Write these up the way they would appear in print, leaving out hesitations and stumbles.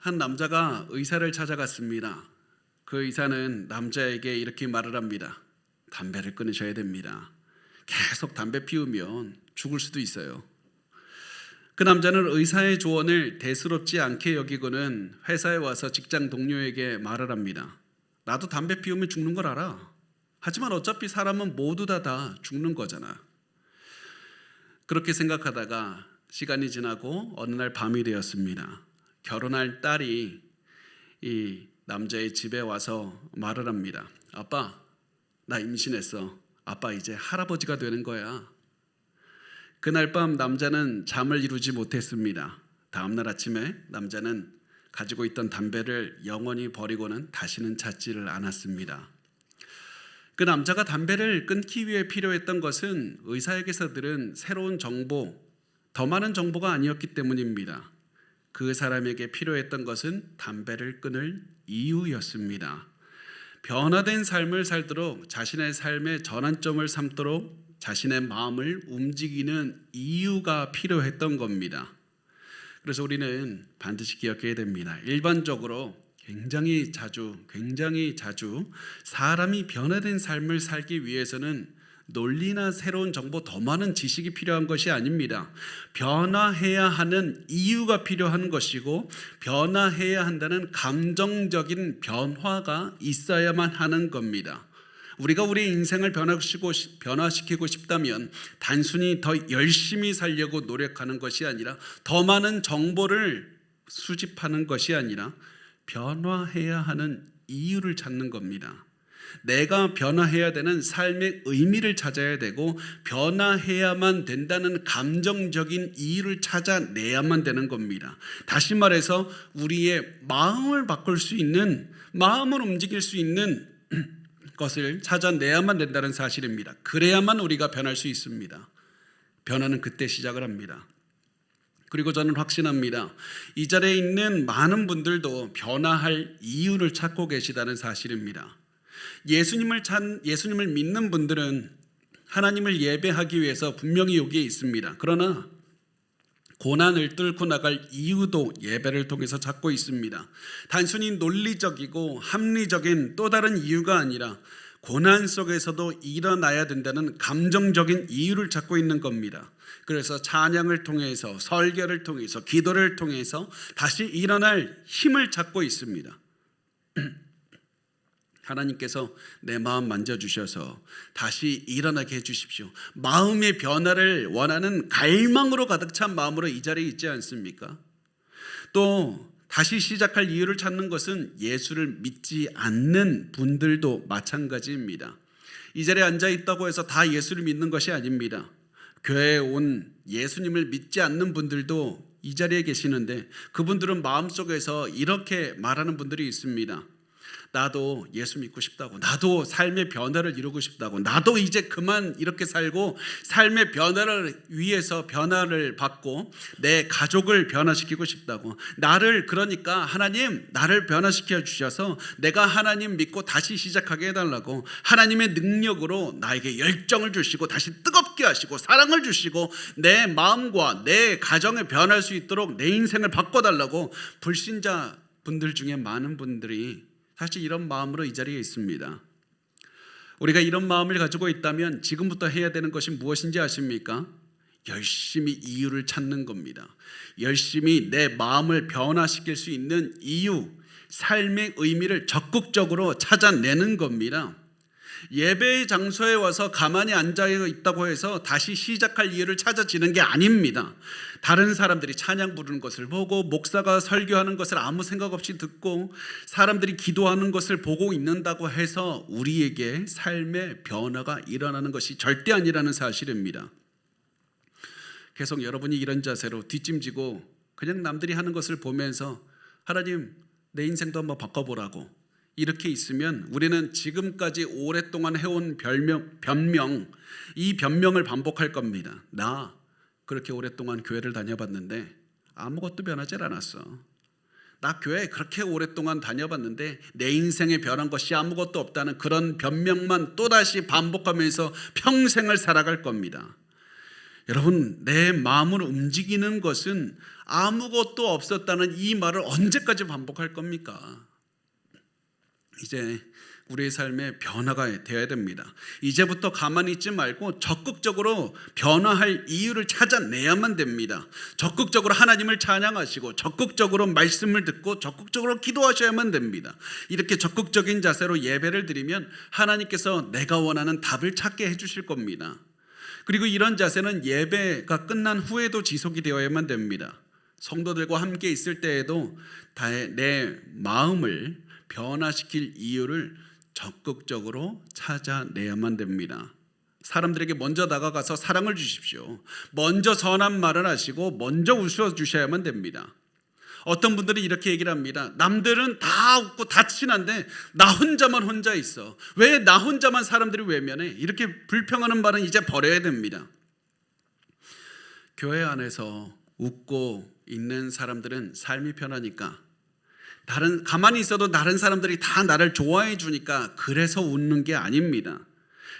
한 남자가 의사를 찾아갔습니다. 그 의사는 남자에게 이렇게 말을 합니다. 담배를 끊으셔야 됩니다. 계속 담배 피우면 죽을 수도 있어요. 그 남자는 의사의 조언을 대수롭지 않게 여기고는 회사에 와서 직장 동료에게 말을 합니다. 나도 담배 피우면 죽는 걸 알아. 하지만 어차피 사람은 모두 다 죽는 거잖아. 그렇게 생각하다가 시간이 지나고 어느 날 밤이 되었습니다. 결혼할 딸이 이 남자의 집에 와서 말을 합니다. 아빠, 나 임신했어. 아빠 이제 할아버지가 되는 거야. 그날 밤 남자는 잠을 이루지 못했습니다. 다음날 아침에 남자는 가지고 있던 담배를 영원히 버리고는 다시는 찾지를 않았습니다. 그 남자가 담배를 끊기 위해 필요했던 것은 의사에게서 들은 새로운 정보, 더 많은 정보가 아니었기 때문입니다. 그 사람에게 필요했던 것은 담배를 끊을 이유였습니다. 변화된 삶을 살도록 자신의 삶의 전환점을 삼도록 자신의 마음을 움직이는 이유가 필요했던 겁니다. 그래서 우리는 반드시 기억해야 됩니다. 일반적으로 굉장히 자주 사람이 변화된 삶을 살기 위해서는 논리나 새로운 정보, 더 많은 지식이 필요한 것이 아닙니다. 변화해야 하는 이유가 필요한 것이고 변화해야 한다는 감정적인 변화가 있어야만 하는 겁니다. 우리가 우리 인생을 변화시키고 싶다면 단순히 더 열심히 살려고 노력하는 것이 아니라 더 많은 정보를 수집하는 것이 아니라 변화해야 하는 이유를 찾는 겁니다. 내가 변화해야 되는 삶의 의미를 찾아야 되고 변화해야만 된다는 감정적인 이유를 찾아내야만 되는 겁니다. 다시 말해서 우리의 마음을 바꿀 수 있는, 마음을 움직일 수 있는 것을 찾아내야만 된다는 사실입니다. 그래야만 우리가 변할 수 있습니다. 변화는 그때 시작을 합니다. 그리고 저는 확신합니다. 이 자리에 있는 많은 분들도 변화할 이유를 찾고 계시다는 사실입니다. 예수님을 믿는 분들은 하나님을 예배하기 위해서 분명히 여기에 있습니다. 그러나 고난을 뚫고 나갈 이유도 예배를 통해서 찾고 있습니다. 단순히 논리적이고 합리적인 또 다른 이유가 아니라 고난 속에서도 일어나야 된다는 감정적인 이유를 찾고 있는 겁니다. 그래서 찬양을 통해서, 설교를 통해서, 기도를 통해서 다시 일어날 힘을 찾고 있습니다. 하나님께서 내 마음 만져주셔서 다시 일어나게 해주십시오. 마음의 변화를 원하는 갈망으로 가득 찬 마음으로 이 자리에 있지 않습니까? 또 다시 시작할 이유를 찾는 것은 예수를 믿지 않는 분들도 마찬가지입니다. 이 자리에 앉아 있다고 해서 다 예수를 믿는 것이 아닙니다. 교회에 온 예수님을 믿지 않는 분들도 이 자리에 계시는데 그분들은 마음속에서 이렇게 말하는 분들이 있습니다. 나도 예수 믿고 싶다고, 나도 삶의 변화를 이루고 싶다고, 나도 이제 그만 이렇게 살고 삶의 변화를 위해서 변화를 받고 내 가족을 변화시키고 싶다고, 그러니까 하나님 나를 변화시켜 주셔서 내가 하나님 믿고 다시 시작하게 해달라고, 하나님의 능력으로 나에게 열정을 주시고 다시 뜨겁게 하시고 사랑을 주시고 내 마음과 내 가정에 변할 수 있도록 내 인생을 바꿔달라고 불신자 분들 중에 많은 분들이 사실 이런 마음으로 이 자리에 있습니다. 우리가 이런 마음을 가지고 있다면 지금부터 해야 되는 것이 무엇인지 아십니까? 열심히 이유를 찾는 겁니다. 열심히 내 마음을 변화시킬 수 있는 이유, 삶의 의미를 적극적으로 찾아내는 겁니다. 예배의 장소에 와서 가만히 앉아 있다고 해서 다시 시작할 이유를 찾아지는 게 아닙니다. 다른 사람들이 찬양 부르는 것을 보고 목사가 설교하는 것을 아무 생각 없이 듣고 사람들이 기도하는 것을 보고 있는다고 해서 우리에게 삶의 변화가 일어나는 것이 절대 아니라는 사실입니다. 계속 여러분이 이런 자세로 뒷짐지고 그냥 남들이 하는 것을 보면서 하나님 내 인생도 한번 바꿔보라고 이렇게 있으면 우리는 지금까지 오랫동안 해온 이 변명을 반복할 겁니다. 나 그렇게 오랫동안 교회를 다녀봤는데 아무것도 변하지 않았어. 나 교회 그렇게 오랫동안 다녀봤는데 내 인생에 변한 것이 아무것도 없다는 그런 변명만 또다시 반복하면서 평생을 살아갈 겁니다. 여러분, 내 마음을 움직이는 것은 아무것도 없었다는 이 말을 언제까지 반복할 겁니까? 이제 우리의 삶에 변화가 되어야 됩니다. 이제부터 가만히 있지 말고 적극적으로 변화할 이유를 찾아내야만 됩니다. 적극적으로 하나님을 찬양하시고 적극적으로 말씀을 듣고 적극적으로 기도하셔야만 됩니다. 이렇게 적극적인 자세로 예배를 드리면 하나님께서 내가 원하는 답을 찾게 해주실 겁니다. 그리고 이런 자세는 예배가 끝난 후에도 지속이 되어야만 됩니다. 성도들과 함께 있을 때에도 내 마음을 변화시킬 이유를 적극적으로 찾아내야만 됩니다. 사람들에게 먼저 다가가서 사랑을 주십시오. 먼저 선한 말을 하시고 먼저 웃어주셔야만 됩니다. 어떤 분들은 이렇게 얘기를 합니다. 남들은 다 웃고 다 친한데 나 혼자만 혼자 있어. 왜 나 혼자만 사람들이 외면해? 이렇게 불평하는 말은 이제 버려야 됩니다. 교회 안에서 웃고 있는 사람들은 삶이 편하니까, 가만히 있어도 다른 사람들이 다 나를 좋아해 주니까 그래서 웃는 게 아닙니다.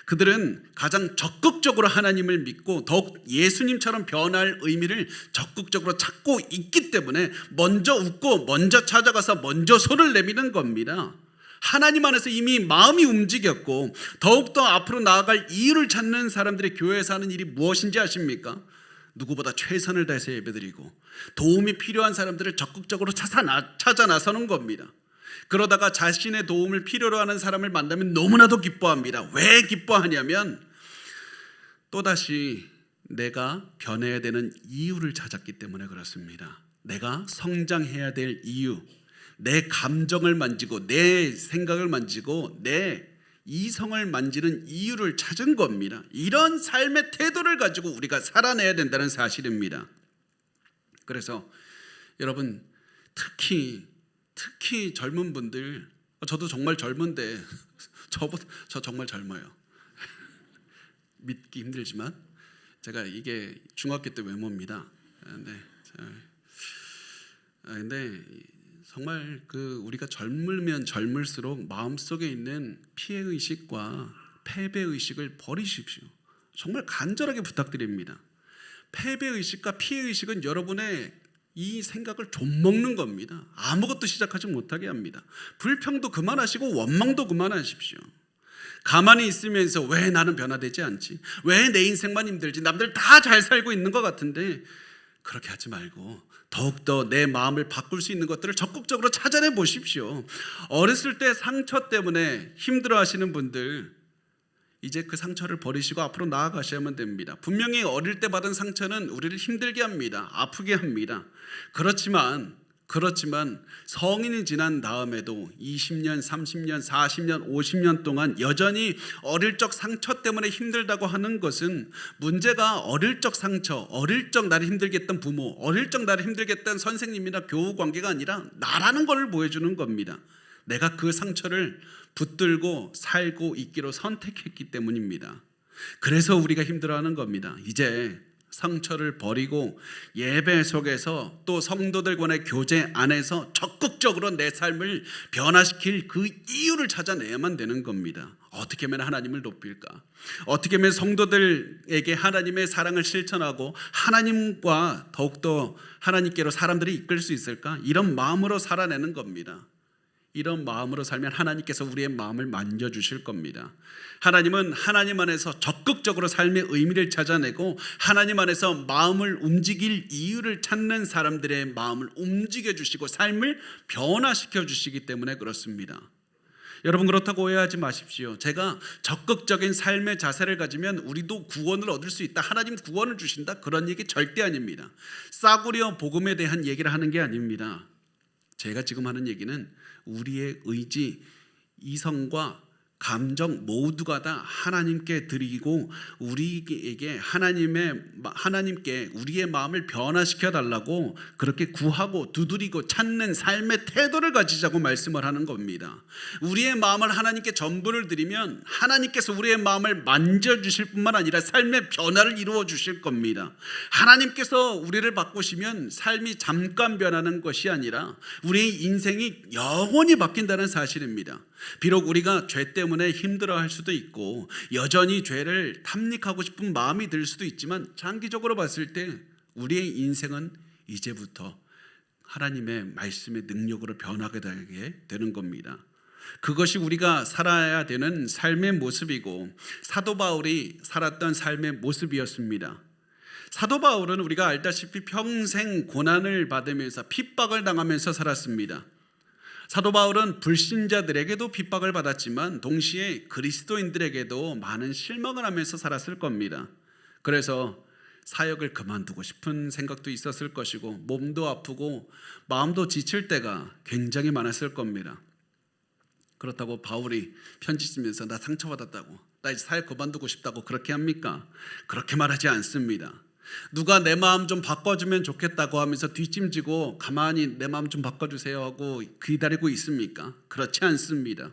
그들은 가장 적극적으로 하나님을 믿고 더욱 예수님처럼 변할 의미를 적극적으로 찾고 있기 때문에 먼저 웃고 먼저 찾아가서 먼저 손을 내미는 겁니다. 하나님 안에서 이미 마음이 움직였고 더욱더 앞으로 나아갈 이유를 찾는 사람들이 교회에서 하는 일이 무엇인지 아십니까? 누구보다 최선을 다해서 예배드리고 도움이 필요한 사람들을 적극적으로 찾아 나서는 겁니다. 그러다가 자신의 도움을 필요로 하는 사람을 만나면 너무나도 기뻐합니다. 왜 기뻐하냐면 또다시 내가 변해야 되는 이유를 찾았기 때문에 그렇습니다. 내가 성장해야 될 이유, 내 감정을 만지고 내 생각을 만지고 내 이성을 만지는 이유를 찾은 겁니다. 이런 삶의 태도를 가지고 우리가 살아내야 된다는 사실입니다. 그래서 여러분, 특히 젊은 분들, 저도 정말 젊은데 저 정말 젊어요. 믿기 힘들지만 제가 이게 중학교 때 외모입니다. 근데 정말 우리가 젊으면 젊을수록 마음속에 있는 피해 의식과 패배 의식을 버리십시오. 정말 간절하게 부탁드립니다. 패배 의식과 피해 의식은 여러분의 이 생각을 좀먹는 겁니다. 아무것도 시작하지 못하게 합니다. 불평도 그만하시고 원망도 그만하십시오. 가만히 있으면서 왜 나는 변화되지 않지? 왜 내 인생만 힘들지? 남들 다 잘 살고 있는 것 같은데, 그렇게 하지 말고 더욱더 내 마음을 바꿀 수 있는 것들을 적극적으로 찾아내 보십시오. 어렸을 때 상처 때문에 힘들어 하시는 분들, 이제 그 상처를 버리시고 앞으로 나아가셔야만 됩니다. 분명히 어릴 때 받은 상처는 우리를 힘들게 합니다. 아프게 합니다. 그렇지만 성인이 지난 다음에도 20년, 30년, 40년, 50년 동안 여전히 어릴 적 상처 때문에 힘들다고 하는 것은 문제가 어릴 적 상처, 어릴 적 나를 힘들게 했던 부모, 어릴 적 나를 힘들게 했던 선생님이나 교우 관계가 아니라 나라는 것을 보여주는 겁니다. 내가 그 상처를 붙들고 살고 있기로 선택했기 때문입니다. 그래서 우리가 힘들어하는 겁니다. 이제 상처를 버리고 예배 속에서 또 성도들 간의 교제 안에서 적극적으로 내 삶을 변화시킬 그 이유를 찾아내야만 되는 겁니다. 어떻게 하면 하나님을 높일까? 어떻게 하면 성도들에게 하나님의 사랑을 실천하고 하나님과 더욱더 하나님께로 사람들이 이끌 수 있을까? 이런 마음으로 살아내는 겁니다. 이런 마음으로 살면 하나님께서 우리의 마음을 만져주실 겁니다. 하나님은 하나님 안에서 적극적으로 삶의 의미를 찾아내고 하나님 안에서 마음을 움직일 이유를 찾는 사람들의 마음을 움직여주시고 삶을 변화시켜 주시기 때문에 그렇습니다. 여러분, 그렇다고 오해하지 마십시오. 제가 적극적인 삶의 자세를 가지면 우리도 구원을 얻을 수 있다, 하나님 구원을 주신다, 그런 얘기 절대 아닙니다. 싸구려 복음에 대한 얘기를 하는 게 아닙니다. 제가 지금 하는 얘기는 우리의 의지, 이성과 감정 모두가 다 하나님께 드리고 우리에게 하나님께 우리의 마음을 변화시켜 달라고 그렇게 구하고 두드리고 찾는 삶의 태도를 가지자고 말씀을 하는 겁니다. 우리의 마음을 하나님께 전부를 드리면 하나님께서 우리의 마음을 만져주실 뿐만 아니라 삶의 변화를 이루어 주실 겁니다. 하나님께서 우리를 바꾸시면 삶이 잠깐 변하는 것이 아니라 우리의 인생이 영원히 바뀐다는 사실입니다. 비록 우리가 죄 때문에 때문에 힘들어할 수도 있고 여전히 죄를 탐닉하고 싶은 마음이 들 수도 있지만 장기적으로 봤을 때 우리의 인생은 이제부터 하나님의 말씀의 능력으로 변하게 되는 겁니다. 그것이 우리가 살아야 되는 삶의 모습이고 사도 바울이 살았던 삶의 모습이었습니다. 사도 바울은 우리가 알다시피 평생 고난을 받으면서 핍박을 당하면서 살았습니다. 사도 바울은 불신자들에게도 핍박을 받았지만 동시에 그리스도인들에게도 많은 실망을 하면서 살았을 겁니다. 그래서 사역을 그만두고 싶은 생각도 있었을 것이고 몸도 아프고 마음도 지칠 때가 굉장히 많았을 겁니다. 그렇다고 바울이 편지 쓰면서 나 상처받았다고, 나 이제 사역 그만두고 싶다고 그렇게 합니까? 그렇게 말하지 않습니다. 누가 내 마음 좀 바꿔주면 좋겠다고 하면서 뒷짐지고 가만히 내 마음 좀 바꿔주세요 하고 기다리고 있습니까? 그렇지 않습니다.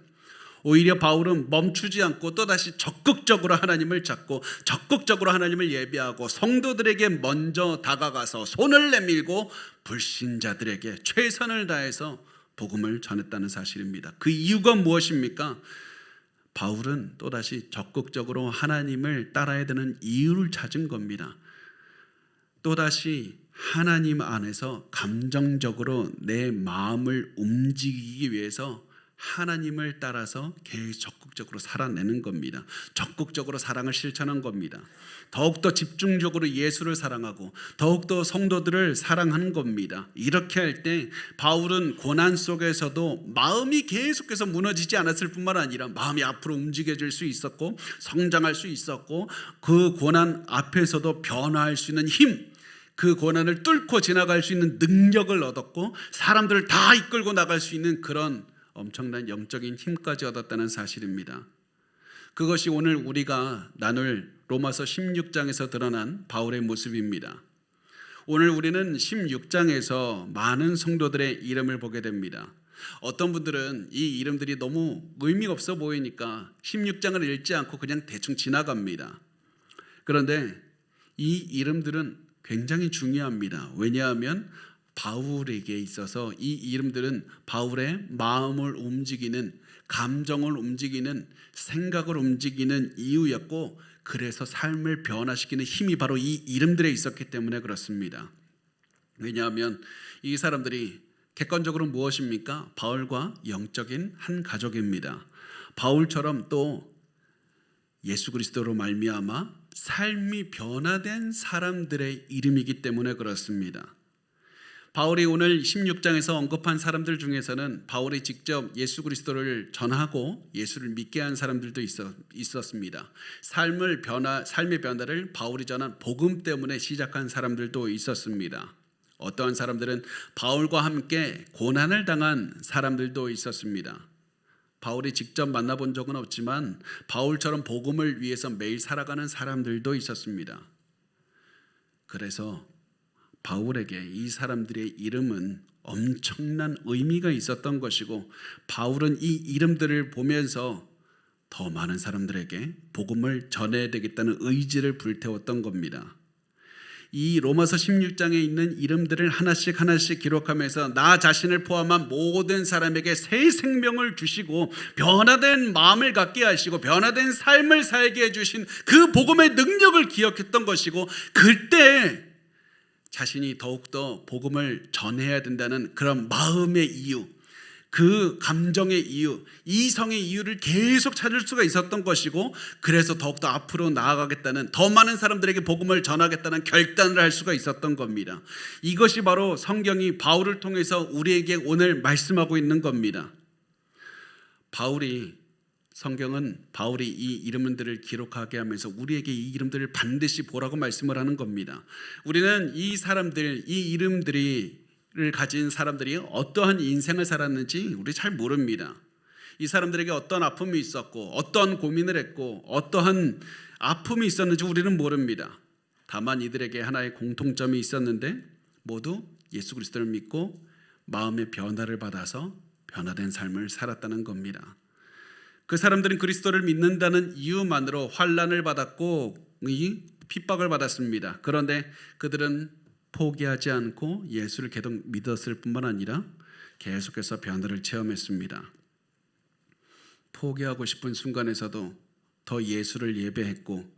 오히려 바울은 멈추지 않고 또다시 적극적으로 하나님을 찾고 적극적으로 하나님을 예배하고 성도들에게 먼저 다가가서 손을 내밀고 불신자들에게 최선을 다해서 복음을 전했다는 사실입니다. 그 이유가 무엇입니까? 바울은 또다시 적극적으로 하나님을 따라야 되는 이유를 찾은 겁니다. 또다시 하나님 안에서 감정적으로 내 마음을 움직이기 위해서 하나님을 따라서 계속 적극적으로 살아내는 겁니다. 적극적으로 사랑을 실천한 겁니다. 더욱더 집중적으로 예수를 사랑하고 더욱더 성도들을 사랑하는 겁니다. 이렇게 할 때 바울은 고난 속에서도 마음이 계속해서 무너지지 않았을 뿐만 아니라 마음이 앞으로 움직여질 수 있었고 성장할 수 있었고 그 고난 앞에서도 변화할 수 있는 힘, 그 고난을 뚫고 지나갈 수 있는 능력을 얻었고 사람들을 다 이끌고 나갈 수 있는 그런 엄청난 영적인 힘까지 얻었다는 사실입니다. 그것이 오늘 우리가 나눌 로마서 16장에서 드러난 바울의 모습입니다. 오늘 우리는 16장에서 많은 성도들의 이름을 보게 됩니다. 어떤 분들은 이 이름들이 너무 의미가 없어 보이니까 16장을 읽지 않고 그냥 대충 지나갑니다. 그런데 이 이름들은 굉장히 중요합니다. 왜냐하면 바울에게 있어서 이 이름들은 바울의 마음을 움직이는, 감정을 움직이는, 생각을 움직이는 이유였고 그래서 삶을 변화시키는 힘이 바로 이 이름들에 있었기 때문에 그렇습니다. 왜냐하면 이 사람들이 객관적으로 무엇입니까? 바울과 영적인 한 가족입니다. 바울처럼 또 예수 그리스도로 말미암아 삶이 변화된 사람들의 이름이기 때문에 그렇습니다. 바울이 오늘 16장에서 언급한 사람들 중에서는 바울이 직접 예수 그리스도를 전하고 예수를 믿게 한 사람들도 있었습니다. 삶의 변화를 바울이 전한 복음 때문에 시작한 사람들도 있었습니다. 어떠한 사람들은 바울과 함께 고난을 당한 사람들도 있었습니다. 바울이 직접 만나본 적은 없지만 바울처럼 복음을 위해서 매일 살아가는 사람들도 있었습니다. 그래서 바울에게 이 사람들의 이름은 엄청난 의미가 있었던 것이고 바울은 이 이름들을 보면서 더 많은 사람들에게 복음을 전해야 되겠다는 의지를 불태웠던 겁니다. 이 로마서 16장에 있는 이름들을 하나씩 하나씩 기록하면서 나 자신을 포함한 모든 사람에게 새 생명을 주시고 변화된 마음을 갖게 하시고 변화된 삶을 살게 해주신 그 복음의 능력을 기억했던 것이고 그때 자신이 더욱더 복음을 전해야 된다는 그런 마음의 이유, 그 감정의 이유, 이성의 이유를 계속 찾을 수가 있었던 것이고 그래서 더욱더 앞으로 나아가겠다는, 더 많은 사람들에게 복음을 전하겠다는 결단을 할 수가 있었던 겁니다. 이것이 바로 성경이 바울을 통해서 우리에게 오늘 말씀하고 있는 겁니다. 성경은 바울이 이 이름들을 기록하게 하면서 우리에게 이 이름들을 반드시 보라고 말씀을 하는 겁니다. 우리는 이 사람들, 이 이름들을 가진 사람들이 어떠한 인생을 살았는지 우리 잘 모릅니다. 이 사람들에게 어떤 아픔이 있었고 어떤 고민을 했고 어떠한 아픔이 있었는지 우리는 모릅니다. 다만 이들에게 하나의 공통점이 있었는데 모두 예수 그리스도를 믿고 마음의 변화를 받아서 변화된 삶을 살았다는 겁니다. 그 사람들은 그리스도를 믿는다는 이유만으로 환난을 받았고 핍박을 받았습니다. 그런데 그들은 포기하지 않고 예수를 계속 믿었을 뿐만 아니라 계속해서 변화를 체험했습니다. 포기하고 싶은 순간에서도 더 예수를 예배했고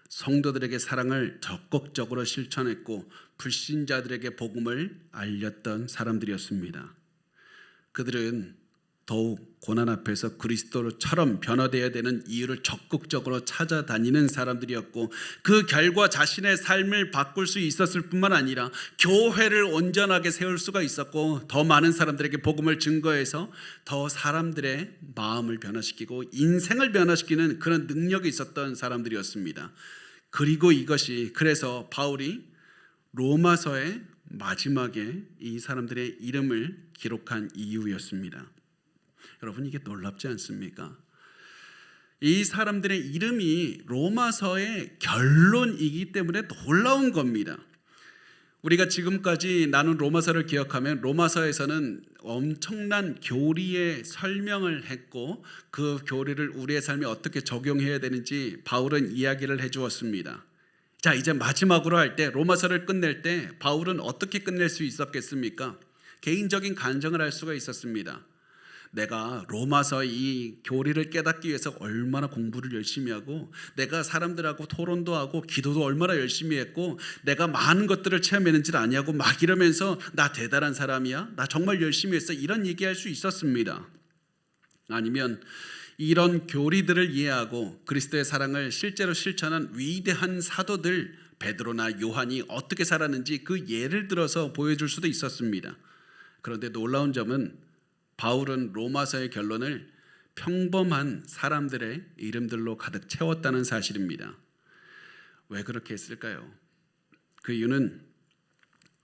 성도들에게 사랑을 적극적으로 실천했고 불신자들에게 복음을 알렸던 사람들이었습니다. 그들은 더욱 고난 앞에서 그리스도처럼 변화되어야 되는 이유를 적극적으로 찾아다니는 사람들이었고 그 결과 자신의 삶을 바꿀 수 있었을 뿐만 아니라 교회를 온전하게 세울 수가 있었고 더 많은 사람들에게 복음을 증거해서 더 사람들의 마음을 변화시키고 인생을 변화시키는 그런 능력이 있었던 사람들이었습니다. 그리고 이것이 그래서 바울이 로마서의 마지막에 이 사람들의 이름을 기록한 이유였습니다. 여러분 이게 놀랍지 않습니까? 이 사람들의 이름이 로마서의 결론이기 때문에 놀라운 겁니다. 우리가 지금까지 나눈 로마서를 기억하면 로마서에서는 엄청난 교리의 설명을 했고 그 교리를 우리의 삶에 어떻게 적용해야 되는지 바울은 이야기를 해주었습니다. 자, 이제 마지막으로 할 때 로마서를 끝낼 때 바울은 어떻게 끝낼 수 있었겠습니까? 개인적인 간증을 할 수가 있었습니다. 내가 로마서 이 교리를 깨닫기 위해서 얼마나 공부를 열심히 하고 내가 사람들하고 토론도 하고 기도도 얼마나 열심히 했고 내가 많은 것들을 체험했는지를 아냐고 막 이러면서 나 대단한 사람이야? 나 정말 열심히 했어? 이런 얘기할 수 있었습니다. 아니면 이런 교리들을 이해하고 그리스도의 사랑을 실제로 실천한 위대한 사도들 베드로나 요한이 어떻게 살았는지 그 예를 들어서 보여줄 수도 있었습니다. 그런데 놀라운 점은 바울은 로마서의 결론을 평범한 사람들의 이름들로 가득 채웠다는 사실입니다. 왜 그렇게 했을까요? 그 이유는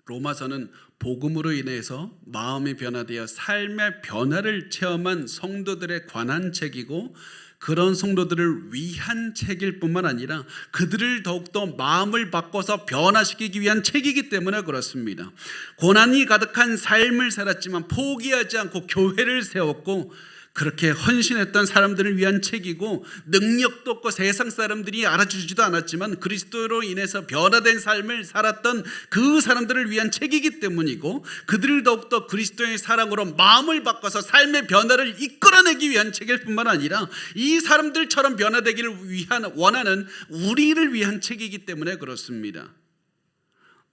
로마서는 복음으로 인해서 마음이 변화되어 삶의 변화를 체험한 성도들에 관한 책이고 그런 성도들을 위한 책일 뿐만 아니라 그들을 더욱더 마음을 바꿔서 변화시키기 위한 책이기 때문에 그렇습니다. 고난이 가득한 삶을 살았지만 포기하지 않고 교회를 세웠고 그렇게 헌신했던 사람들을 위한 책이고 능력도 없고 세상 사람들이 알아주지도 않았지만 그리스도로 인해서 변화된 삶을 살았던 그 사람들을 위한 책이기 때문이고 그들을 더욱더 그리스도의 사랑으로 마음을 바꿔서 삶의 변화를 이끌어내기 위한 책일 뿐만 아니라 이 사람들처럼 변화되기를 위한 원하는 우리를 위한 책이기 때문에 그렇습니다.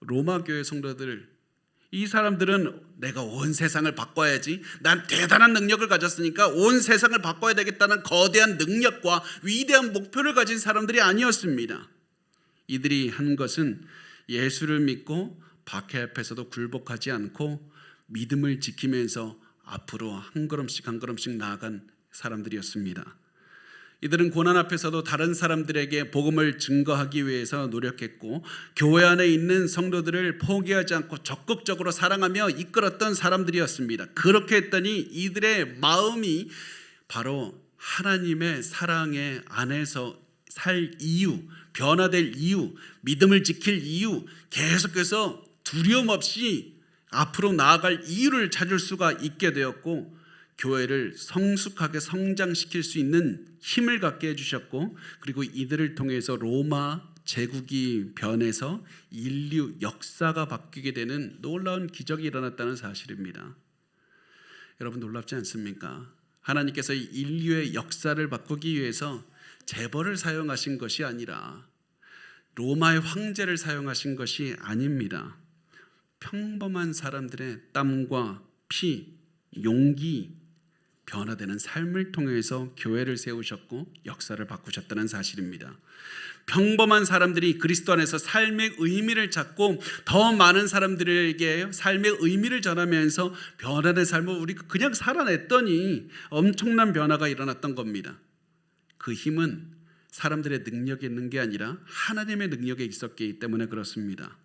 로마 교회 성도들 이 사람들은 내가 온 세상을 바꿔야지 난 대단한 능력을 가졌으니까 온 세상을 바꿔야 되겠다는 거대한 능력과 위대한 목표를 가진 사람들이 아니었습니다. 이들이 한 것은 예수를 믿고 박해 앞에서도 굴복하지 않고 믿음을 지키면서 앞으로 한 걸음씩 한 걸음씩 나아간 사람들이었습니다. 이들은 고난 앞에서도 다른 사람들에게 복음을 증거하기 위해서 노력했고 교회 안에 있는 성도들을 포기하지 않고 적극적으로 사랑하며 이끌었던 사람들이었습니다. 그렇게 했더니 이들의 마음이 바로 하나님의 사랑의 안에서 살 이유, 변화될 이유, 믿음을 지킬 이유, 계속해서 두려움 없이 앞으로 나아갈 이유를 찾을 수가 있게 되었고 교회를 성숙하게 성장시킬 수 있는 힘을 갖게 해주셨고 그리고 이들을 통해서 로마 제국이 변해서 인류 역사가 바뀌게 되는 놀라운 기적이 일어났다는 사실입니다. 여러분 놀랍지 않습니까? 하나님께서 인류의 역사를 바꾸기 위해서 재벌을 사용하신 것이 아니라 로마의 황제를 사용하신 것이 아닙니다. 평범한 사람들의 땀과 피, 용기, 변화되는 삶을 통해서 교회를 세우셨고 역사를 바꾸셨다는 사실입니다. 평범한 사람들이 그리스도 안에서 삶의 의미를 찾고 더 많은 사람들에게 삶의 의미를 전하면서 변화된 삶을 우리가 그냥 살아냈더니 엄청난 변화가 일어났던 겁니다. 그 힘은 사람들의 능력에 있는 게 아니라 하나님의 능력에 있었기 때문에 그렇습니다.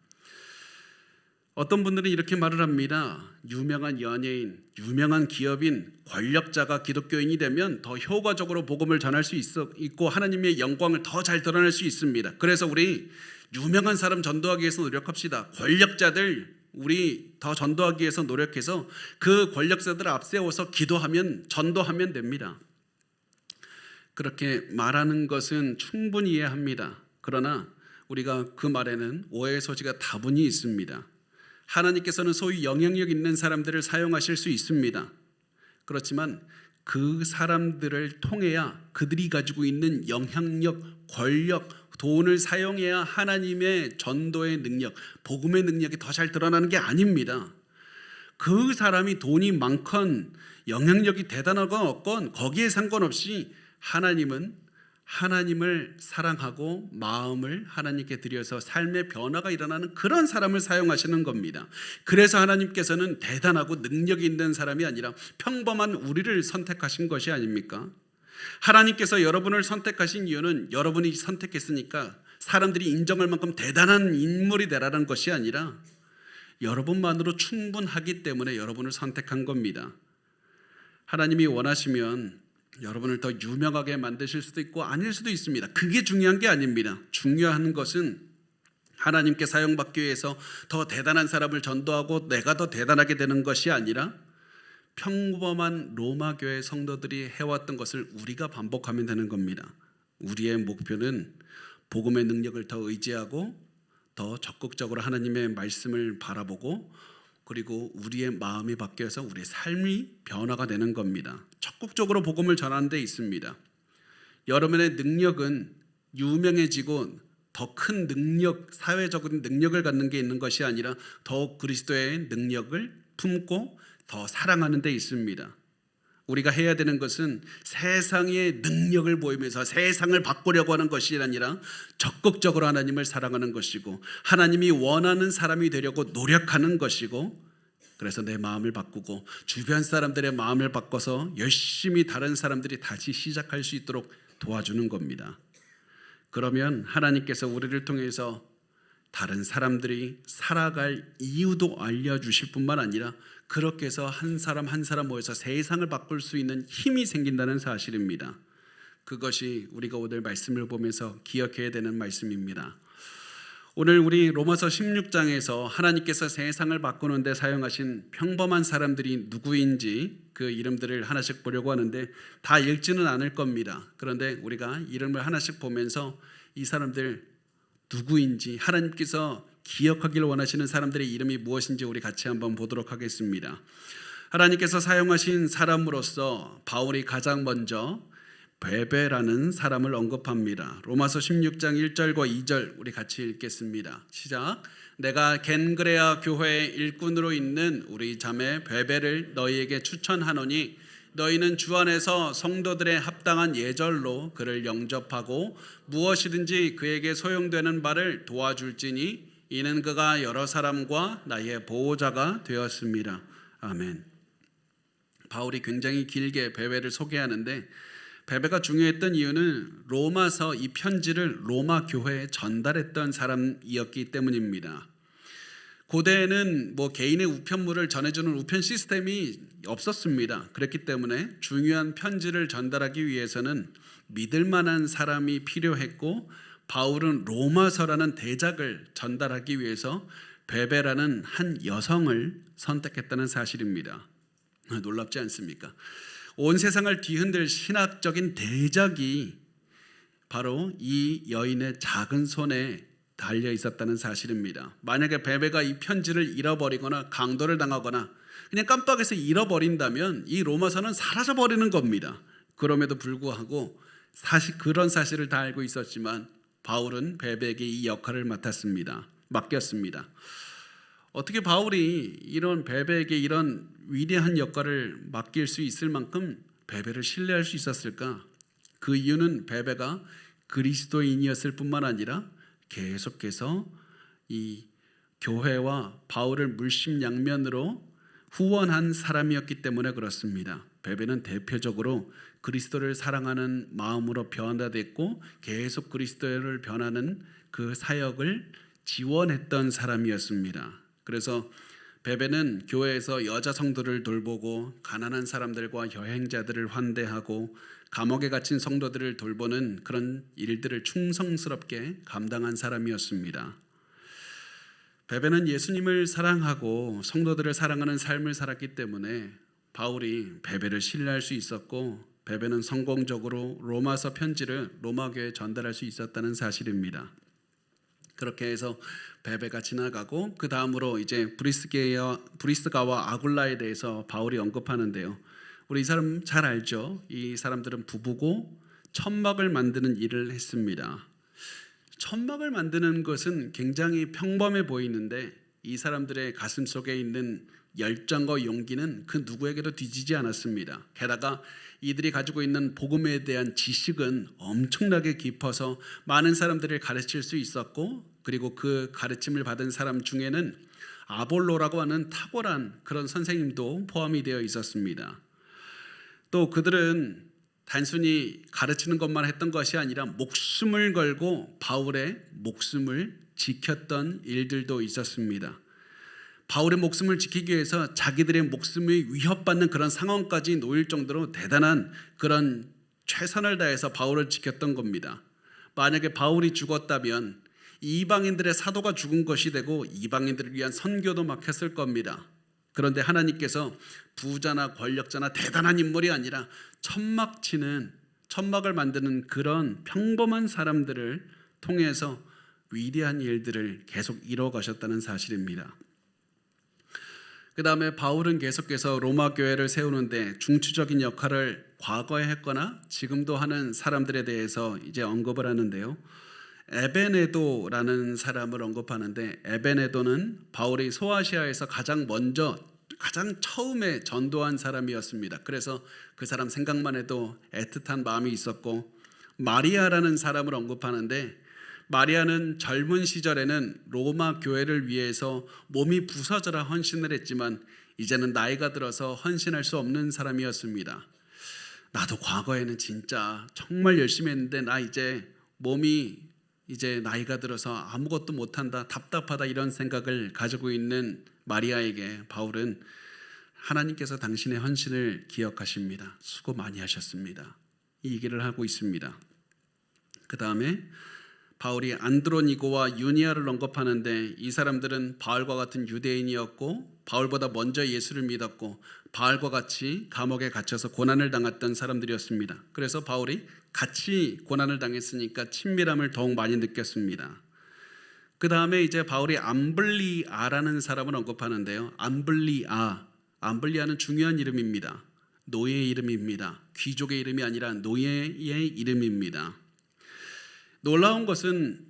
어떤 분들은 이렇게 말을 합니다. 유명한 연예인, 유명한 기업인, 권력자가 기독교인이 되면 더 효과적으로 복음을 전할 수 있고 하나님의 영광을 더 잘 드러낼 수 있습니다. 그래서 우리 유명한 사람 전도하기 위해서 노력합시다. 권력자들 우리 더 전도하기 위해서 노력해서 그 권력자들을 앞세워서 기도하면 전도하면 됩니다. 그렇게 말하는 것은 충분히 이해합니다. 그러나 우리가 그 말에는 오해의 소지가 다분히 있습니다. 하나님께서는 소위 영향력 있는 사람들을 사용하실 수 있습니다. 그렇지만 그 사람들을 통해야 그들이 가지고 있는 영향력, 권력, 돈을 사용해야 하나님의 전도의 능력, 복음의 능력이 더 잘 드러나는 게 아닙니다. 그 사람이 돈이 많건 영향력이 대단하건 없건 거기에 상관없이 하나님은 하나님을 사랑하고 마음을 하나님께 드려서 삶의 변화가 일어나는 그런 사람을 사용하시는 겁니다. 그래서 하나님께서는 대단하고 능력이 있는 사람이 아니라 평범한 우리를 선택하신 것이 아닙니까? 하나님께서 여러분을 선택하신 이유는 여러분이 선택했으니까 사람들이 인정할 만큼 대단한 인물이 되라는 것이 아니라 여러분만으로 충분하기 때문에 여러분을 선택한 겁니다. 하나님이 원하시면 여러분을 더 유명하게 만드실 수도 있고 아닐 수도 있습니다. 그게 중요한 게 아닙니다. 중요한 것은 하나님께 사용받기 위해서 더 대단한 사람을 전도하고 내가 더 대단하게 되는 것이 아니라 평범한 로마 교회 성도들이 해왔던 것을 우리가 반복하면 되는 겁니다. 우리의 목표는 복음의 능력을 더 의지하고 더 적극적으로 하나님의 말씀을 바라보고 그리고 우리의 마음이 바뀌어서 우리의 삶이 변화가 되는 겁니다. 적극적으로 복음을 전하는 데 있습니다. 여러분의 능력은 유명해지고 더 큰 능력, 사회적인 능력을 갖는 게 있는 것이 아니라 더욱 그리스도의 능력을 품고 더 사랑하는 데 있습니다. 우리가 해야 되는 것은 세상의 능력을 보이면서 세상을 바꾸려고 하는 것이 아니라 적극적으로 하나님을 사랑하는 것이고 하나님이 원하는 사람이 되려고 노력하는 것이고 그래서 내 마음을 바꾸고 주변 사람들의 마음을 바꿔서 열심히 다른 사람들이 다시 시작할 수 있도록 도와주는 겁니다. 그러면 하나님께서 우리를 통해서 다른 사람들이 살아갈 이유도 알려주실 뿐만 아니라 그렇게 해서 한 사람 한 사람 모여서 세상을 바꿀 수 있는 힘이 생긴다는 사실입니다. 그것이 우리가 오늘 말씀을 보면서 기억해야 되는 말씀입니다. 오늘 우리 로마서 16장에서 하나님께서 세상을 바꾸는 데 사용하신 평범한 사람들이 누구인지 그 이름들을 하나씩 보려고 하는데 다 읽지는 않을 겁니다. 그런데 우리가 이름을 하나씩 보면서 이 사람들 누구인지 하나님께서 기억하기를 원하시는 사람들의 이름이 무엇인지 우리 같이 한번 보도록 하겠습니다. 하나님께서 사용하신 사람으로서 바울이 가장 먼저 베베라는 사람을 언급합니다. 로마서 16장 1절과 2절 우리 같이 읽겠습니다. 시작. 내가 겐그레아 교회의 일꾼으로 있는 우리 자매 베베를 너희에게 추천하노니 너희는 주 안에서 성도들의 합당한 예절로 그를 영접하고 무엇이든지 그에게 소용되는 바를 도와줄지니 이는 그가 여러 사람과 나의 보호자가 되었습니다. 아멘. 바울이 굉장히 길게 베베를 소개하는데 베베가 중요했던 이유는 로마서 이 편지를 로마 교회에 전달했던 사람이었기 때문입니다. 고대에는 개인의 우편물을 전해주는 우편 시스템이 없었습니다. 그렇기 때문에 중요한 편지를 전달하기 위해서는 믿을 만한 사람이 필요했고 바울은 로마서라는 대작을 전달하기 위해서 베베라는 한 여성을 선택했다는 사실입니다. 놀랍지 않습니까? 온 세상을 뒤흔들 신학적인 대작이 바로 이 여인의 작은 손에 달려 있었다는 사실입니다. 만약에 베베가 이 편지를 잃어버리거나 강도를 당하거나 그냥 깜빡해서 잃어버린다면 이 로마서는 사라져버리는 겁니다. 그럼에도 불구하고 사실 그런 사실을 다 알고 있었지만 바울은 베베에게 이 역할을 맡겼습니다. 어떻게 바울이 이런 베베에게 이런 위대한 역할을 맡길 수 있을 만큼 베베를 신뢰할 수 있었을까? 그 이유는 베베가 그리스도인이었을 뿐만 아니라 계속해서 이 교회와 바울을 물심양면으로 후원한 사람이었기 때문에 그렇습니다. 베베는 대표적으로 그리스도를 사랑하는 마음으로 변화됐고 계속 그리스도를 변하는 그 사역을 지원했던 사람이었습니다. 그래서 베베는 교회에서 여자 성도를 돌보고 가난한 사람들과 여행자들을 환대하고 감옥에 갇힌 성도들을 돌보는 그런 일들을 충성스럽게 감당한 사람이었습니다. 베베는 예수님을 사랑하고 성도들을 사랑하는 삶을 살았기 때문에 바울이 베베를 신뢰할 수 있었고 베베는 성공적으로 로마서 편지를 로마 교회에 전달할 수 있었다는 사실입니다. 그렇게 해서 베베가 지나가고 그 다음으로 이제 브리스가와 아굴라에 대해서 바울이 언급하는데요. 우리 이 사람 잘 알죠? 이 사람들은 부부고 천막을 만드는 일을 했습니다. 천막을 만드는 것은 굉장히 평범해 보이는데 이 사람들의 가슴 속에 있는 열정과 용기는 그 누구에게도 뒤지지 않았습니다. 게다가 이들이 가지고 있는 복음에 대한 지식은 엄청나게 깊어서 많은 사람들을 가르칠 수 있었고, 그리고 그 가르침을 받은 사람 중에는 아볼로라고 하는 탁월한 그런 선생님도 포함이 되어 있었습니다. 또 그들은 단순히 가르치는 것만 했던 것이 아니라 목숨을 걸고 바울의 목숨을 지켰던 일들도 있었습니다. 바울의 목숨을 지키기 위해서 자기들의 목숨이 위협받는 그런 상황까지 놓일 정도로 대단한 그런 최선을 다해서 바울을 지켰던 겁니다. 만약에 바울이 죽었다면 이방인들의 사도가 죽은 것이 되고 이방인들을 위한 선교도 막혔을 겁니다. 그런데 하나님께서 부자나 권력자나 대단한 인물이 아니라 천막을 만드는 그런 평범한 사람들을 통해서 위대한 일들을 계속 이루어 가셨다는 사실입니다. 그 다음에 바울은 계속해서 로마 교회를 세우는데 중추적인 역할을 과거에 했거나 지금도 하는 사람들에 대해서 이제 언급을 하는데요. 에베네도라는 사람을 언급하는데, 에베네도는 바울이 소아시아에서 가장 처음에 전도한 사람이었습니다. 그래서 그 사람 생각만 해도 애틋한 마음이 있었고, 마리아라는 사람을 언급하는데, 마리아는 젊은 시절에는 로마 교회를 위해서 몸이 부서져라 헌신을 했지만 이제는 나이가 들어서 헌신할 수 없는 사람이었습니다. 나도 과거에는 진짜 정말 열심히 했는데 나 이제 몸이 이제 나이가 들어서 아무것도 못한다, 답답하다, 이런 생각을 가지고 있는 마리아에게 바울은 하나님께서 당신의 헌신을 기억하십니다. 수고 많이 하셨습니다. 이 얘기를 하고 있습니다. 그 다음에 바울이 안드로니고와 유니아를 언급하는데, 이 사람들은 바울과 같은 유대인이었고 바울보다 먼저 예수를 믿었고 바울과 같이 감옥에 갇혀서 고난을 당했던 사람들이었습니다. 그래서 바울이 같이 고난을 당했으니까 친밀함을 더욱 많이 느꼈습니다. 그 다음에 이제 바울이 암블리아라는 사람을 언급하는데요. 암블리아는 중요한 이름입니다. 노예의 이름입니다. 귀족의 이름이 아니라 노예의 이름입니다. 놀라운 것은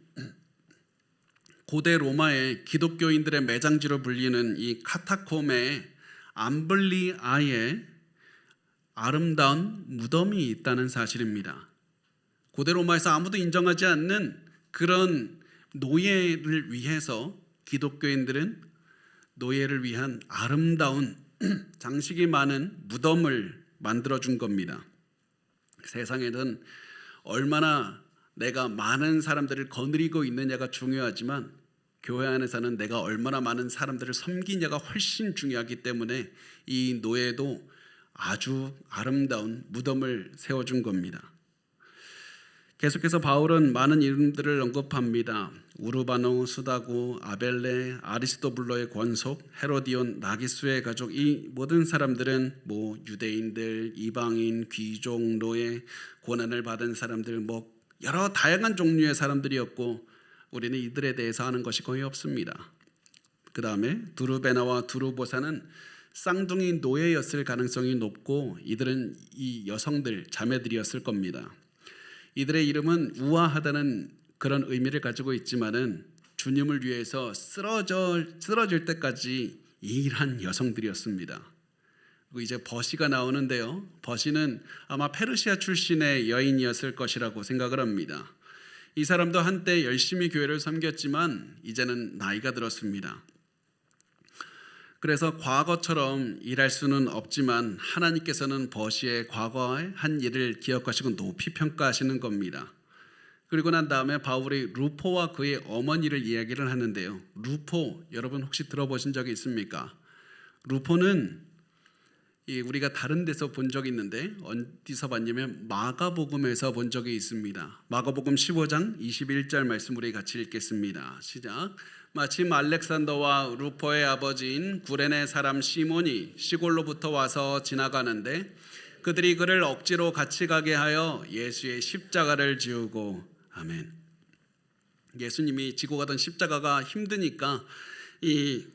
고대 로마의 기독교인들의 매장지로 불리는 이 카타콤에 암블리아의 아름다운 무덤이 있다는 사실입니다. 고대 로마에서 아무도 인정하지 않는 그런 노예를 위해서 기독교인들은 노예를 위한 아름다운 장식이 많은 무덤을 만들어준 겁니다. 세상에는 얼마나 내가 많은 사람들을 거느리고 있느냐가 중요하지만 교회 안에서는 내가 얼마나 많은 사람들을 섬기냐가 훨씬 중요하기 때문에 이 노예도 아주 아름다운 무덤을 세워준 겁니다. 계속해서 바울은 많은 이름들을 언급합니다. 우르바노, 수다고, 아벨레, 아리스토블로의 권속, 헤로디온, 나기수의 가족, 이 모든 사람들은 유대인들, 이방인, 귀족, 노예, 고난을 받은 사람들, 여러 다양한 종류의 사람들이었고 우리는 이들에 대해서 아는 것이 거의 없습니다. 그 다음에 두르베나와 두르보사는 쌍둥이 노예였을 가능성이 높고 이들은 이 여성들, 자매들이었을 겁니다. 이들의 이름은 우아하다는 그런 의미를 가지고 있지만은 주님을 위해서 쓰러질 때까지 일한 여성들이었습니다. 그리고 이제 버시가 나오는데요. 버시는 아마 페르시아 출신의 여인이었을 것이라고 생각을 합니다. 이 사람도 한때 열심히 교회를 섬겼지만 이제는 나이가 들었습니다. 그래서 과거처럼 일할 수는 없지만 하나님께서는 버시의 과거의 한 일을 기억하시고 높이 평가하시는 겁니다. 그리고 난 다음에 바울이 루포와 그의 어머니를 이야기를 하는데요. 루포 여러분 혹시 들어보신 적이 있습니까? 루포는 우리가 다른 데서 본 적이 있는데 어디서 봤냐면 마가복음에서 본 적이 있습니다. 마가복음 15장 21절 말씀 우리 같이 읽겠습니다. 시작. 마침 알렉산더와 루포의 아버지인 구레네 사람 시몬이 시골로부터 와서 지나가는데 그들이 그를 억지로 같이 가게 하여 예수의 십자가를 지우고, 아멘. 예수님이 지고 가던 십자가가 힘드니까 이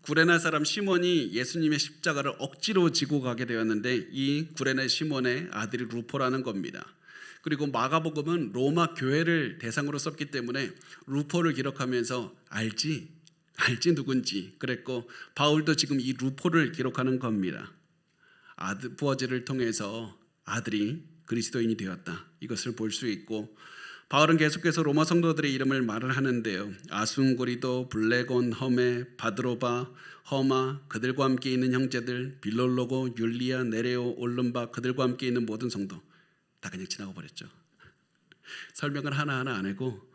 구레네 사람 시몬이 예수님의 십자가를 억지로 지고 가게 되었는데 이 구레네 시몬의 아들이 루포라는 겁니다. 그리고 마가복음은 로마 교회를 대상으로 썼기 때문에 루포를 기록하면서 알지 누군지 그랬고, 바울도 지금 이 루포를 기록하는 겁니다. 아들 부어지를 통해서 아들이 그리스도인이 되었다, 이것을 볼 수 있고, 바울은 계속해서 로마 성도들의 이름을 말을 하는데요. 아순고리도, 블레곤, 허메, 바드로바, 허마, 그들과 함께 있는 형제들, 빌롤로고, 율리아, 네레오, 올름바, 그들과 함께 있는 모든 성도, 다 그냥 지나가 버렸죠. 설명을 하나하나 안 하고,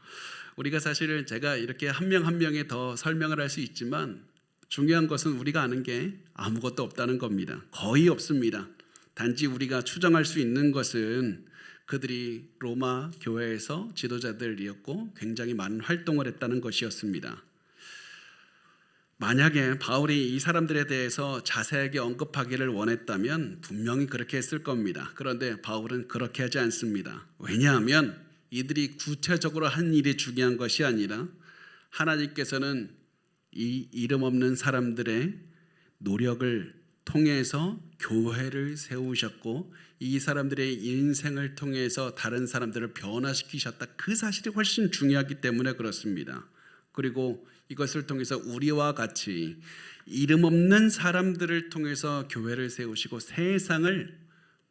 우리가 사실 제가 이렇게 한 명 한 명에 더 설명을 할 수 있지만 중요한 것은 우리가 아는 게 아무것도 없다는 겁니다. 거의 없습니다. 단지 우리가 추정할 수 있는 것은 그들이 로마 교회에서 지도자들이었고 굉장히 많은 활동을 했다는 것이었습니다. 만약에 바울이 이 사람들에 대해서 자세하게 언급하기를 원했다면 분명히 그렇게 했을 겁니다. 그런데 바울은 그렇게 하지 않습니다. 왜냐하면 이들이 구체적으로 한 일이 중요한 것이 아니라 하나님께서는 이 이름 없는 사람들의 노력을 통해서 교회를 세우셨고 이 사람들의 인생을 통해서 다른 사람들을 변화시키셨다, 그 사실이 훨씬 중요하기 때문에 그렇습니다. 그리고 이것을 통해서 우리와 같이 이름 없는 사람들을 통해서 교회를 세우시고 세상을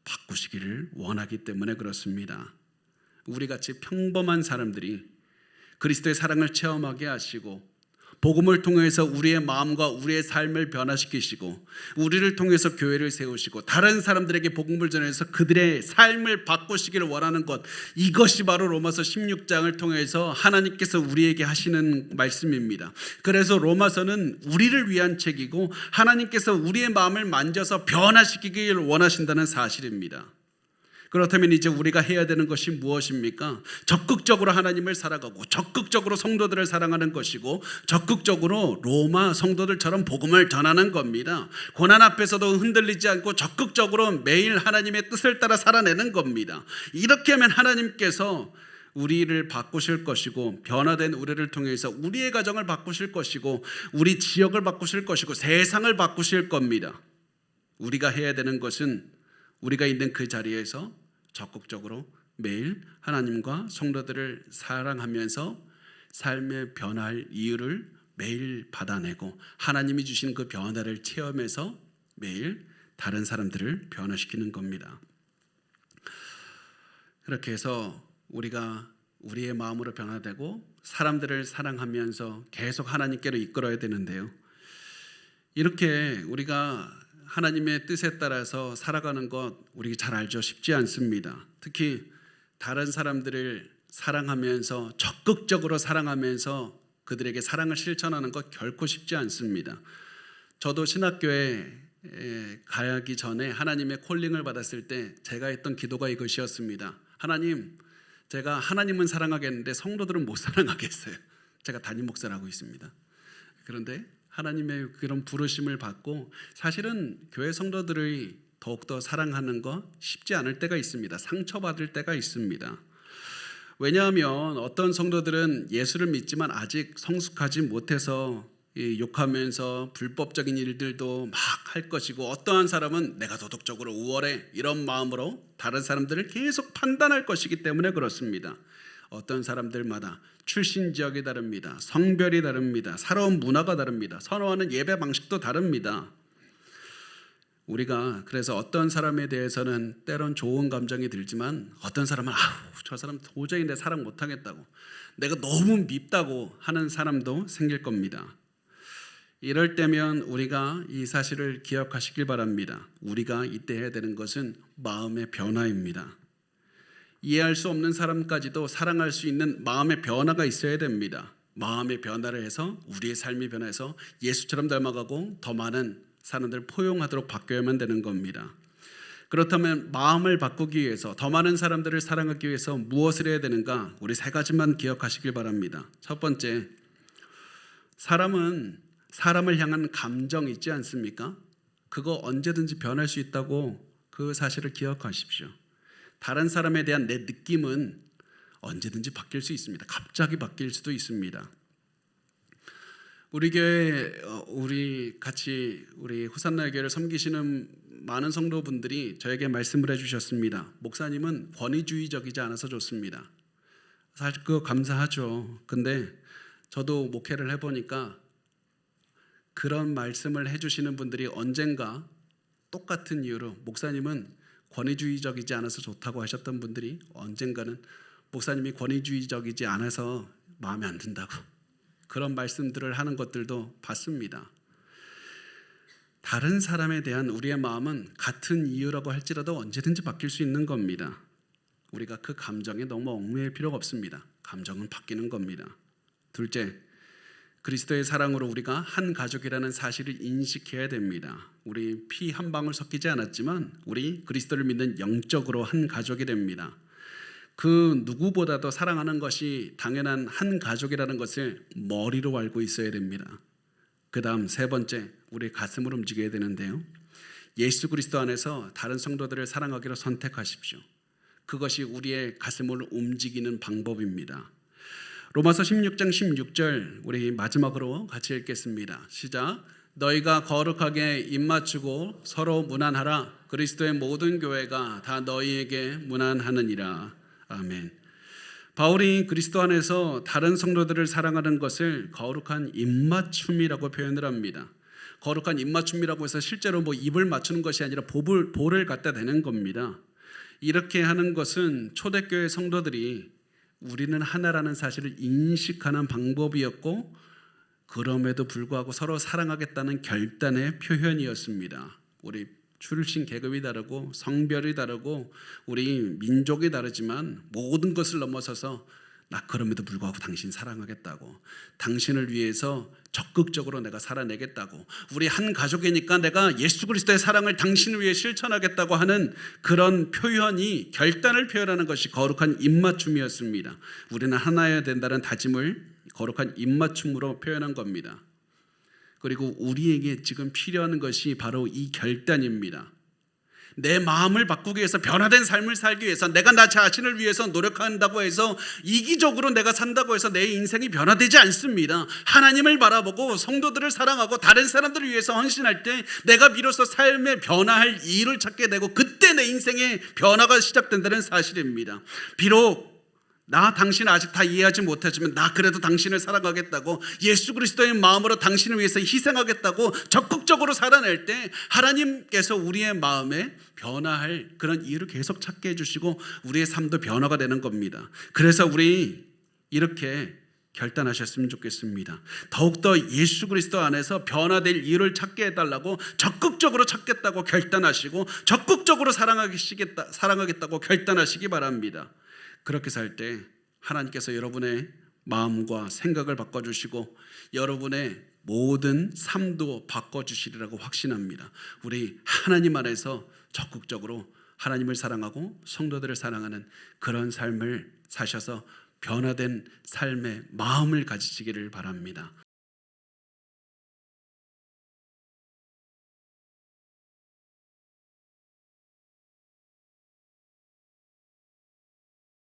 바꾸시기를 원하기 때문에 그렇습니다. 우리같이 평범한 사람들이 그리스도의 사랑을 체험하게 하시고 복음을 통해서 우리의 마음과 우리의 삶을 변화시키시고 우리를 통해서 교회를 세우시고 다른 사람들에게 복음을 전해서 그들의 삶을 바꾸시기를 원하는 것, 이것이 바로 로마서 16장을 통해서 하나님께서 우리에게 하시는 말씀입니다. 그래서 로마서는 우리를 위한 책이고 하나님께서 우리의 마음을 만져서 변화시키기를 원하신다는 사실입니다. 그렇다면 이제 우리가 해야 되는 것이 무엇입니까? 적극적으로 하나님을 살아가고 적극적으로 성도들을 사랑하는 것이고 적극적으로 로마 성도들처럼 복음을 전하는 겁니다. 고난 앞에서도 흔들리지 않고 적극적으로 매일 하나님의 뜻을 따라 살아내는 겁니다. 이렇게 하면 하나님께서 우리를 바꾸실 것이고 변화된 우리를 통해서 우리의 가정을 바꾸실 것이고 우리 지역을 바꾸실 것이고 세상을 바꾸실 겁니다. 우리가 해야 되는 것은 우리가 있는 그 자리에서 적극적으로 매일 하나님과 성도들을 사랑하면서 삶의 변화할 이유를 매일 받아내고 하나님이 주신 그 변화를 체험해서 매일 다른 사람들을 변화시키는 겁니다. 그렇게 해서 우리가 우리의 마음으로 변화되고 사람들을 사랑하면서 계속 하나님께로 이끌어야 되는데요. 이렇게 우리가 하나님의 뜻에 따라서 살아가는 것 우리 잘 알죠? 쉽지 않습니다. 특히 다른 사람들을 사랑하면서 적극적으로 사랑하면서 그들에게 사랑을 실천하는 것 결코 쉽지 않습니다. 저도 신학교에 가기 전에 하나님의 콜링을 받았을 때 제가 했던 기도가 이것이었습니다. 하나님, 제가 하나님은 사랑하겠는데 성도들은 못 사랑하겠어요. 제가 담임 목사를 하고 있습니다. 그런데 하나님의 그런 부르심을 받고 사실은 교회 성도들이 더욱더 사랑하는 거 쉽지 않을 때가 있습니다. 상처받을 때가 있습니다. 왜냐하면 어떤 성도들은 예수를 믿지만 아직 성숙하지 못해서 욕하면서 불법적인 일들도 막 할 것이고, 어떠한 사람은 내가 도덕적으로 우월해 이런 마음으로 다른 사람들을 계속 판단할 것이기 때문에 그렇습니다. 어떤 사람들마다 출신 지역이 다릅니다. 성별이 다릅니다. 살아온 문화가 다릅니다. 선호하는 예배 방식도 다릅니다. 우리가 그래서 어떤 사람에 대해서는 때론 좋은 감정이 들지만 어떤 사람은 저 사람 도저히 내 사랑 못하겠다고, 내가 너무 밉다고 하는 사람도 생길 겁니다. 이럴 때면 우리가 이 사실을 기억하시길 바랍니다. 우리가 이때 해야 되는 것은 마음의 변화입니다. 이해할 수 없는 사람까지도 사랑할 수 있는 마음의 변화가 있어야 됩니다. 마음의 변화를 해서 우리의 삶이 변해서 예수처럼 닮아가고 더 많은 사람들을 포용하도록 바뀌어야만 되는 겁니다. 그렇다면 마음을 바꾸기 위해서, 더 많은 사람들을 사랑하기 위해서 무엇을 해야 되는가? 우리 세 가지만 기억하시길 바랍니다. 첫 번째, 사람은 사람을 향한 감정 있지 않습니까? 그거 언제든지 변할 수 있다고 그 사실을 기억하십시오. 다른 사람에 대한 내 느낌은 언제든지 바뀔 수 있습니다. 갑자기 바뀔 수도 있습니다. 우리 교회 우리 같이 우리 호산나 교회를 섬기시는 많은 성도분들이 저에게 말씀을 해주셨습니다. 목사님은 권위주의적이지 않아서 좋습니다. 사실 그거 감사하죠. 근데 저도 목회를 해보니까 그런 말씀을 해주시는 분들이 언젠가 똑같은 이유로 목사님은 권위주의적이지 않아서 좋다고 하셨던 분들이 언젠가는 목사님이 권위주의적이지 않아서 마음에 안 든다고 그런 말씀들을 하는 것들도 봤습니다. 다른 사람에 대한 우리의 마음은 같은 이유라고 할지라도 언제든지 바뀔 수 있는 겁니다. 우리가 그 감정에 너무 얽매일 필요가 없습니다. 감정은 바뀌는 겁니다. 둘째, 그리스도의 사랑으로 우리가 한 가족이라는 사실을 인식해야 됩니다. 우리 피 한 방울 섞이지 않았지만 우리 그리스도를 믿는 영적으로 한 가족이 됩니다. 그 누구보다도 사랑하는 것이 당연한 한 가족이라는 것을 머리로 알고 있어야 됩니다. 그 다음 세 번째, 우리 가슴을 움직여야 되는데요. 예수 그리스도 안에서 다른 성도들을 사랑하기로 선택하십시오. 그것이 우리의 가슴을 움직이는 방법입니다. 로마서 16장 16절 우리 마지막으로 같이 읽겠습니다. 시작. 너희가 거룩하게 입맞추고 서로 문안하라. 그리스도의 모든 교회가 다 너희에게 문안하느니라. 아멘. 바울이 그리스도 안에서 다른 성도들을 사랑하는 것을 거룩한 입맞춤이라고 표현을 합니다. 거룩한 입맞춤이라고 해서 실제로 입을 맞추는 것이 아니라 볼을 갖다 대는 겁니다. 이렇게 하는 것은 초대교회 성도들이 우리는 하나라는 사실을 인식하는 방법이었고 그럼에도 불구하고 서로 사랑하겠다는 결단의 표현이었습니다. 우리 출신 계급이 다르고 성별이 다르고 우리 민족이 다르지만 모든 것을 넘어서서 나 그럼에도 불구하고 당신 사랑하겠다고, 당신을 위해서 적극적으로 내가 살아내겠다고, 우리 한 가족이니까 내가 예수 그리스도의 사랑을 당신을 위해 실천하겠다고 하는 그런 표현이, 결단을 표현하는 것이 거룩한 입맞춤이었습니다. 우리는 하나여야 된다는 다짐을 거룩한 입맞춤으로 표현한 겁니다. 그리고 우리에게 지금 필요한 것이 바로 이 결단입니다. 내 마음을 바꾸기 위해서, 변화된 삶을 살기 위해서, 내가 나 자신을 위해서 노력한다고 해서, 이기적으로 내가 산다고 해서 내 인생이 변화되지 않습니다. 하나님을 바라보고 성도들을 사랑하고 다른 사람들을 위해서 헌신할 때 내가 비로소 삶에 변화할 이유를 찾게 되고 그때 내 인생의 변화가 시작된다는 사실입니다. 비록 나 당신 아직 다 이해하지 못하지만 나 그래도 당신을 사랑하겠다고, 예수 그리스도의 마음으로 당신을 위해서 희생하겠다고 적극적으로 살아낼 때 하나님께서 우리의 마음에 변화할 그런 이유를 계속 찾게 해주시고 우리의 삶도 변화가 되는 겁니다. 그래서 우리 이렇게 결단하셨으면 좋겠습니다. 더욱더 예수 그리스도 안에서 변화될 이유를 찾게 해달라고 적극적으로 찾겠다고 결단하시고 적극적으로 사랑하겠다고 결단하시기 바랍니다. 그렇게 살 때 하나님께서 여러분의 마음과 생각을 바꿔주시고 여러분의 모든 삶도 바꿔주시리라고 확신합니다. 우리 하나님 안에서 적극적으로 하나님을 사랑하고 성도들을 사랑하는 그런 삶을 사셔서 변화된 삶의 마음을 가지시기를 바랍니다.